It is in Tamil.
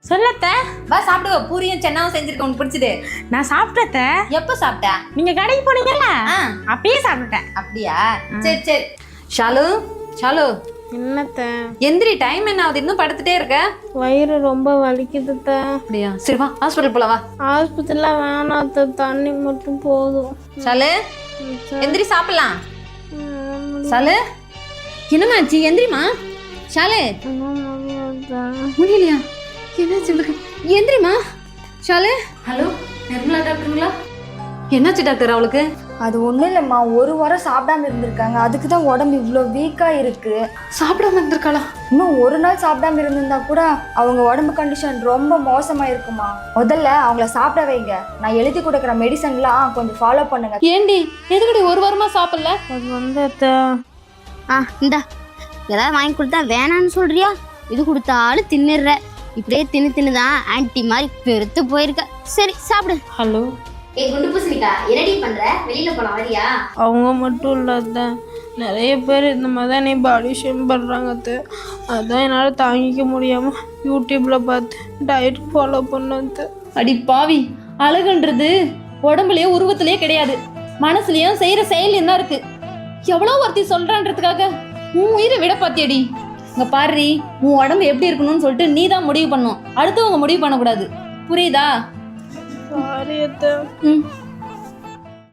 சொல்லத்த வா சாப்பிடுவ. பூரியும் சென்னாவும் செஞ்சிருக்க, உனக்கு பிடிச்சது. நான் சாப்பிட்டத்த. எப்ப சாப்பிட்ட? நீங்க கடைக்கு போனீங்கல்ல அப்பயே சாப்பிட்டேன். அப்படியா? சரி சரி. ஷாலு ஷாலு என்னத்த? எந்திரி, டைம் என்ன ஆகுது? இன்னும் படுத்துட்டே இருக்க? வயிறு ரொம்ப வலிக்குதுத்த. அப்படியா? சரி வா ஹாஸ்பிட்டல் போல வா. ஆஸ்பத்திரியில வேணாத்த, தண்ணி மட்டும் போதும். ஷாலு எந்திரி சாப்பிடலாம். ஷாலு என்னமாச்சு? எந்திரிமா ஷாலு. முடியலையா? என்னாச்சு? எந்திரிமா ஷாலு. ஹலோ நிர்மலா டாக்டருங்களா? என்னாச்சு டாக்டர் அவளுக்கு? அது ஒன்றும் இல்லைம்மா, ஒரு வாரம் சாப்பிடாம இருந்திருக்காங்க. அதுக்கு தான் உடம்பு இவ்வளோ வீக்காக இருக்கு. சாப்பிடாம இருந்திருக்காளா? இன்னும் ஒரு நாள் சாப்பிடாம இருந்திருந்தா கூட அவங்க உடம்பு கண்டிஷன் ரொம்ப மோசமாக இருக்குமா. முதல்ல அவங்கள சாப்பிட வைங்க. நான் எழுதி கொடுக்குற மெடிசன்லாம் கொஞ்சம் ஃபாலோ பண்ணுங்க. ஏண்டி எதுக்கடி ஒரு வாரமா சாப்பிடல? அது வந்து அத்த. இந்தா ஏதாவது வாங்கி கொடுத்தா வேணான்னு சொல்றியா? இது கொடுத்தாலும் தின்னுடுற. இப்படியே தின்னுதான் ஆன்டி மாதிரி பெருத்து போயிருக்க. சரி சாப்பிடு. ஹலோ குண்டு பூசணிக்கா, என்னடி பண்ற? வெளியில போலாம் வரியா? அவங்க மட்டும் இல்லாத நிறைய பேர் இந்த மாதிரி தான் நீ பாடி ஷேம் பண்ணுறாங்க அத்தை. அதான் என்னால் தாங்கிக்க முடியாமல் யூடியூப்பில் பார்த்து டயட் ஃபாலோ பண்ணது. அடி பாவி, அழகுன்றது உடம்புலயே உருவத்திலேயே கிடையாது, மனசுலயும் செய்யற செயலையும் தான் இருக்கு. எவ்வளோ ஒருத்தி சொல்றான்றதுக்காக உன் உயிரை விட பாத்தியடி. இங்க பாரு, உன் உடம்பு எப்படி இருக்கணும்னு சொல்லிட்டு நீ தான் முடிவு பண்ணும், அடுத்தவங்க முடிவு பண்ணக்கூடாது. புரியுதா? சாரி அத்தை. ம்